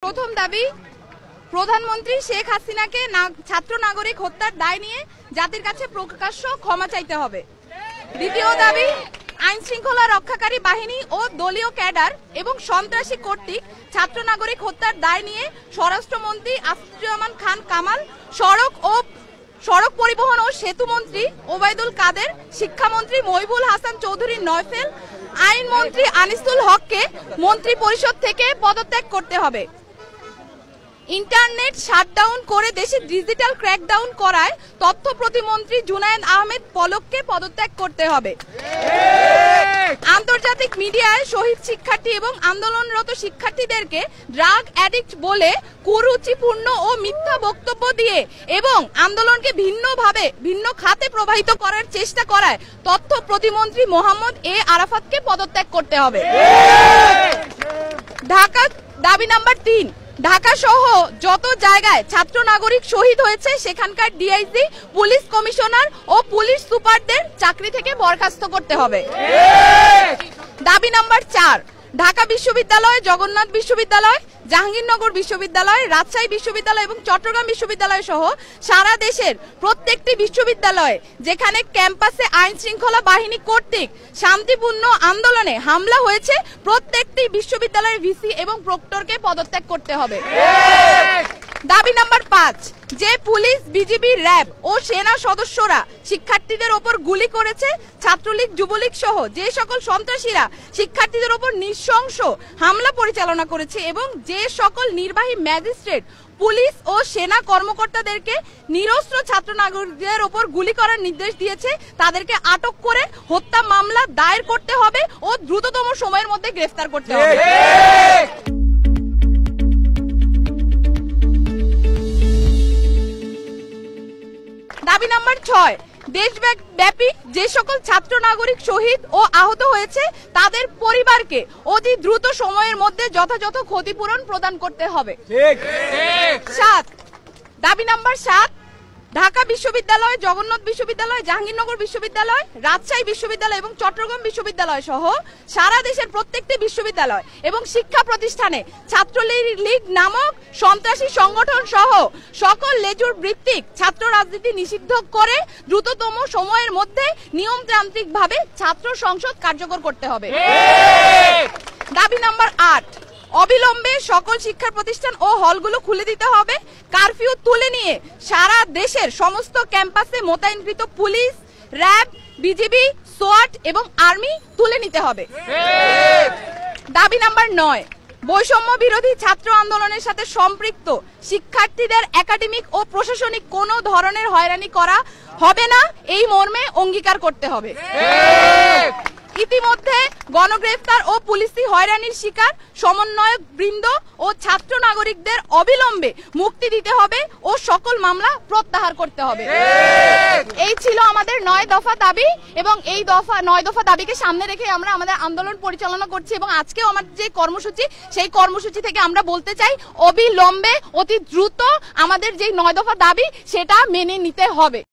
প্রথম দাবি, প্রধানমন্ত্রী শেখ হাসিনাকে ছাত্র নাগরিক হত্যার দায় নিয়ে জাতির কাছে প্রকাশ্য ক্ষমা চাইতে হবে। দ্বিতীয় দাবি, আইন শৃঙ্খলা রক্ষাকারী বাহিনী ও দলীয় ক্যাডার এবং সন্ত্রাসী কর্তৃক ছাত্র নাগরিক হত্যার দায় নিয়ে স্বরাষ্ট্রমন্ত্রী আসাদুজ্জামান খান কামাল, সড়ক পরিবহন ও সেতু মন্ত্রী ওবায়দুল কাদের, শিক্ষামন্ত্রী মহিবুল হাসান চৌধুরী নয়ফেল, আইনমন্ত্রী আনিসুল হককে মন্ত্রী পরিষদ থেকে পদত্যাগ করতে হবে। ইন্টারনেট শাটডাউন করে দেশে ডিজিটাল ক্র্যাকডাউন করায় তথ্য প্রতিমন্ত্রী জুনায়েদ আহমেদ পলককে পদত্যাগ করতে হবে। আন্তর্জাতিক মিডিয়ায় শহীদ শিক্ষার্থী এবং আন্দোলনরত শিক্ষার্থীদেরকে ড্রাগ অ্যাডিক্ট বলে কুরুচিপূর্ণ ও মিথ্যা বক্তব্য দিয়ে এবং আন্দোলনকে ভিন্ন খাতে প্রবাহিত করার চেষ্টা করায় তথ্য প্রতিমন্ত্রী মোহাম্মদ এ আরাফাতকে পদত্যাগ করতে হবে। দাবি নাম্বার 3, ঢাকা সহ যত জায়গায় ছাত্র নাগরিক শহীদ হয়েছে সেখানকার ডিআইজি, পুলিশ কমিশনার ও পুলিশ সুপারদের চাকরি থেকে বরখাস্ত করতে হবে। দাবি নাম্বার 4, ঢাকা বিশ্ববিদ্যালয়, জগন্নাথ বিশ্ববিদ্যালয়, জাহাঙ্গীরনগর বিশ্ববিদ্যালয়, রাজশাহী বিশ্ববিদ্যালয় এবং চট্টগ্রাম বিশ্ববিদ্যালয় সহ সারা দেশের প্রত্যেকটি বিশ্ববিদ্যালয়ে যেখানে ক্যাম্পাসে আইন শৃঙ্খলা বাহিনী কর্তৃক শান্তিপূর্ণ আন্দোলনে হামলা হয়েছে প্রত্যেকটি বিশ্ববিদ্যালয়ের ভিসি এবং প্রক্টরকে পদত্যাগ করতে হবে। দাবি নাম্বার 5, যে পুলিশ, বিজিবি, র্যাব ও সেনা সদস্যরা শিক্ষার্থীদের ওপর গুলি করেছে, ছাত্রলীগ, যুবলীগ সহ যে সকল সন্ত্রাসীরা শিক্ষার্থীদের ওপর নৃশংস হামলা পরিচালনা করেছে এবং যে সকল নির্বাহী ম্যাজিস্ট্রেট, পুলিশ ও সেনা কর্মকর্তাদেরকে নিরস্ত্র ছাত্র নাগরিকদের ওপর গুলি করার নির্দেশ দিয়েছে তাদেরকে আটক করে হত্যা মামলা দায়ের করতে হবে ও দ্রুততম সময়ের মধ্যে গ্রেফতার করতে হবে। দাবি নাম্বার 6, দেশব্যাপী যে সকল ছাত্র নাগরিক শহীদ ও আহত হয়েছে তাদের পরিবারকে অতি দ্রুত সময়ের মধ্যে যথাযথ ক্ষতিপূরণ প্রদান করতে হবে। দাবি নাম্বার 7, ঢাকা বিশ্ববিদ্যালয়, জগন্নাথ বিশ্ববিদ্যালয়, জাহাঙ্গীরনগর বিশ্ববিদ্যালয়, রাজশাহী বিশ্ববিদ্যালয় এবং চট্টগ্রাম বিশ্ববিদ্যালয় সহ সারা দেশের প্রত্যেকটি বিশ্ববিদ্যালয় এবং শিক্ষা প্রতিষ্ঠানে ছাত্রলীগ নামক সন্ত্রাসী সংগঠন সহ সকল লেজুর ভিত্তিক ছাত্র রাজনীতি নিষিদ্ধ করে দ্রুততম সময়ের মধ্যে নিয়মতান্ত্রিকভাবে ছাত্র সংসদ কার্যকর করতে হবে। দাবি নাম্বার 8, অবিলম্বে সকল শিক্ষা প্রতিষ্ঠান ও হলগুলো খুলে দিতে হবে। কারফিউ তুলে নিয়ে সারা দেশের সমস্ত ক্যাম্পাসে মোতায়েনকৃত পুলিশ, র্যাব, বিজিবি, সোয়াট এবং আর্মি তুলে নিতে হবে। দাবি নাম্বার 9, বৈষম্য বিরোধী ছাত্র আন্দোলনের সাথে সম্পৃক্ত শিক্ষার্থীদের একাডেমিক ও প্রশাসনিক কোনো ধরনের হয়রানি করা হবে না, এই মর্মে অঙ্গীকার করতে হবে। ইতিমধ্যে গণগ্রেফতার ও পুলিশি হয়রানির শিকার সমন্বয়ক বৃন্দ ও ছাত্র নাগরিকদের অবিলম্বে মুক্তি দিতে হবে ও সকল মামলা প্রত্যাহার করতে হবে। এই ছিল আমাদের 9 দফা দাবি এবং এই 9 দফা দাবিকে সামনে রেখে আমরা আমাদের আন্দোলন পরিচালনা করছি এবং আজকেও আমাদের যে কর্মসূচি সেই কর্মসূচি থেকে আমরা বলতে চাই অবিলম্বে অতি দ্রুত আমাদের যে 9 দফা দাবি সেটা মেনে নিতে হবে।